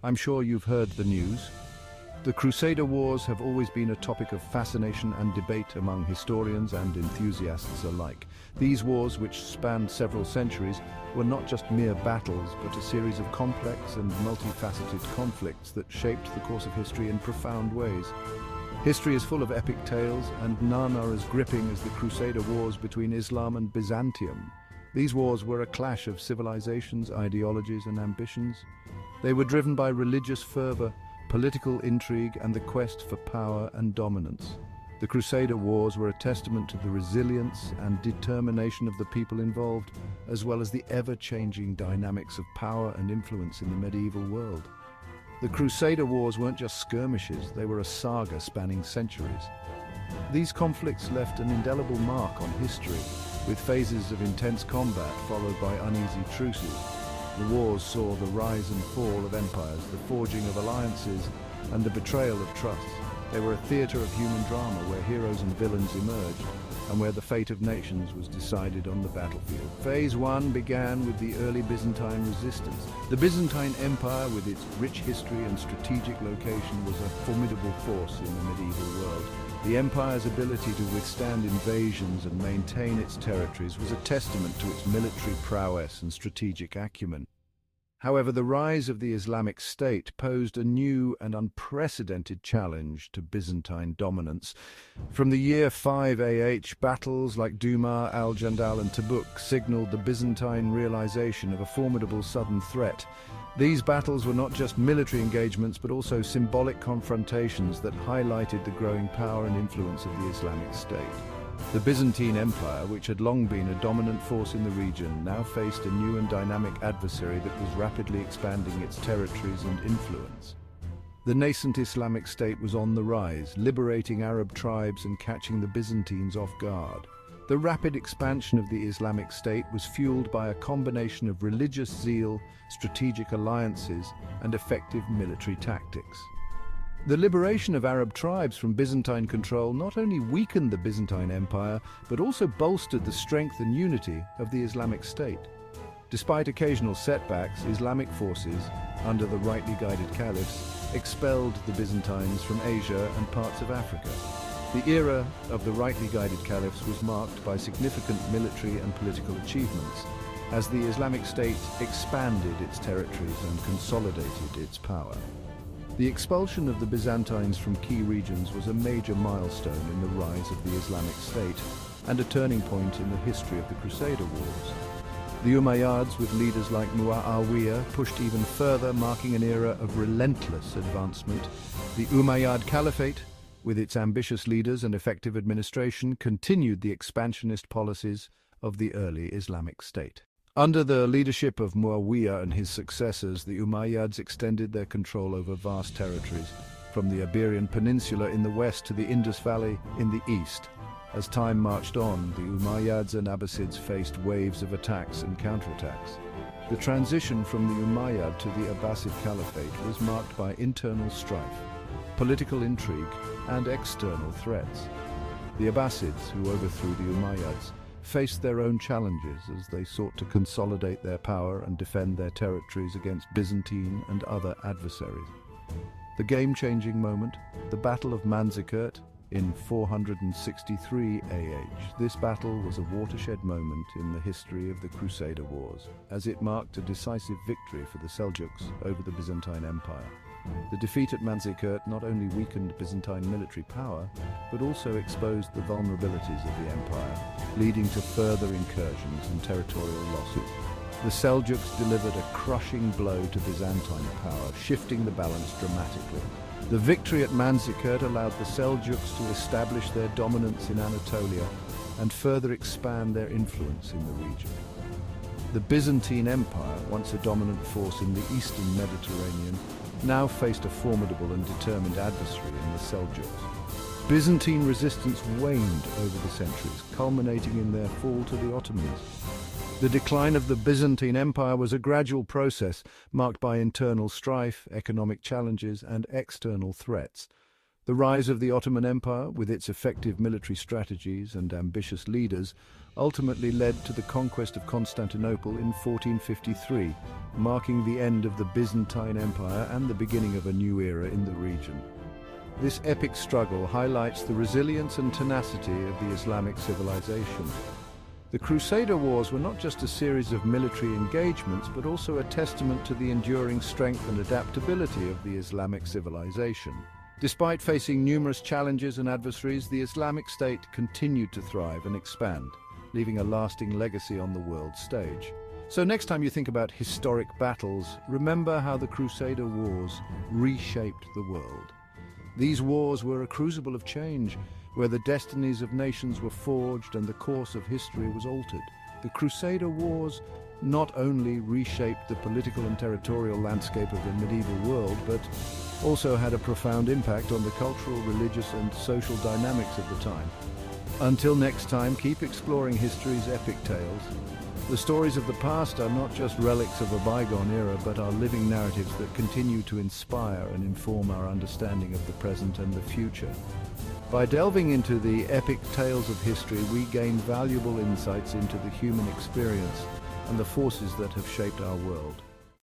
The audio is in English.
I'm sure you've heard the news. The Crusader Wars have always been a topic of fascination and debate among historians and enthusiasts alike. These wars, which spanned several centuries, were not just mere battles, but a series of complex and multifaceted conflicts that shaped the course of history in profound ways. History is full of epic tales, and none are as gripping as the Crusader Wars between Islam and Byzantium. These wars were a clash of civilizations, ideologies, and ambitions. They were driven by religious fervor, political intrigue, and the quest for power and dominance. The Crusader Wars were a testament to the resilience and determination of the people involved, as well as the ever-changing dynamics of power and influence in the medieval world. The Crusader Wars weren't just skirmishes, they were a saga spanning centuries. These conflicts left an indelible mark on history, with phases of intense combat followed by uneasy truces. The wars saw the rise and fall of empires, the forging of alliances, and the betrayal of trusts. They were a theatre of human drama where heroes and villains emerged, and where the fate of nations was decided on the battlefield. Phase 1 began with the early Byzantine resistance. The Byzantine Empire, with its rich history and strategic location, was a formidable force in the medieval world. The empire's ability to withstand invasions and maintain its territories was a testament to its military prowess and strategic acumen. However, the rise of the Islamic State posed a new and unprecedented challenge to Byzantine dominance. From the year 5 AH, battles like Duma, Al-Jandal and Tabuk signaled the Byzantine realization of a formidable southern threat. These battles were not just military engagements, but also symbolic confrontations that highlighted the growing power and influence of the Islamic State. The Byzantine Empire, which had long been a dominant force in the region, now faced a new and dynamic adversary that was rapidly expanding its territories and influence. The nascent Islamic State was on the rise, liberating Arab tribes and catching the Byzantines off guard. The rapid expansion of the Islamic State was fueled by a combination of religious zeal, strategic alliances, and effective military tactics. The liberation of Arab tribes from Byzantine control not only weakened the Byzantine Empire, but also bolstered the strength and unity of the Islamic State. Despite occasional setbacks, Islamic forces, under the rightly guided caliphs, expelled the Byzantines from Asia and parts of Africa. The era of the rightly guided caliphs was marked by significant military and political achievements, as the Islamic State expanded its territories and consolidated its power. The expulsion of the Byzantines from key regions was a major milestone in the rise of the Islamic State and a turning point in the history of the Crusader Wars. The Umayyads, with leaders like Muawiyah, pushed even further, marking an era of relentless advancement. The Umayyad Caliphate, with its ambitious leaders and effective administration, continued the expansionist policies of the early Islamic State. Under the leadership of Muawiyah and his successors, the Umayyads extended their control over vast territories, from the Iberian Peninsula in the west to the Indus Valley in the east. As time marched on, the Umayyads and Abbasids faced waves of attacks and counterattacks. The transition from the Umayyad to the Abbasid Caliphate was marked by internal strife, political intrigue, and external threats. The Abbasids, who overthrew the Umayyads, faced their own challenges as they sought to consolidate their power and defend their territories against Byzantine and other adversaries. The game-changing moment, the Battle of Manzikert in 463 AH. This battle was a watershed moment in the history of the Crusader Wars, as it marked a decisive victory for the Seljuks over the Byzantine Empire. The defeat at Manzikert not only weakened Byzantine military power, but also exposed the vulnerabilities of the empire, leading to further incursions and territorial losses. The Seljuks delivered a crushing blow to Byzantine power, shifting the balance dramatically. The victory at Manzikert allowed the Seljuks to establish their dominance in Anatolia and further expand their influence in the region. The Byzantine Empire, once a dominant force in the eastern Mediterranean, now faced a formidable and determined adversary in the Seljuks. Byzantine resistance waned over the centuries, culminating in their fall to the Ottomans. The decline of the Byzantine Empire was a gradual process marked by internal strife, economic challenges, and external threats. The rise of the Ottoman Empire, with its effective military strategies and ambitious leaders, ultimately led to the conquest of Constantinople in 1453, marking the end of the Byzantine Empire and the beginning of a new era in the region. This epic struggle highlights the resilience and tenacity of the Islamic civilization. The Crusader Wars were not just a series of military engagements, but also a testament to the enduring strength and adaptability of the Islamic civilization. Despite facing numerous challenges and adversaries, the Islamic State continued to thrive and expand, leaving a lasting legacy on the world stage. So next time you think about historic battles, remember how the Crusader Wars reshaped the world. These wars were a crucible of change, where the destinies of nations were forged and the course of history was altered. The Crusader Wars not only reshaped the political and territorial landscape of the medieval world, but also had a profound impact on the cultural, religious, and social dynamics of the time. Until next time, keep exploring history's epic tales. The stories of the past are not just relics of a bygone era, but are living narratives that continue to inspire and inform our understanding of the present and the future. By delving into the epic tales of history, we gain valuable insights into the human experience and the forces that have shaped our world.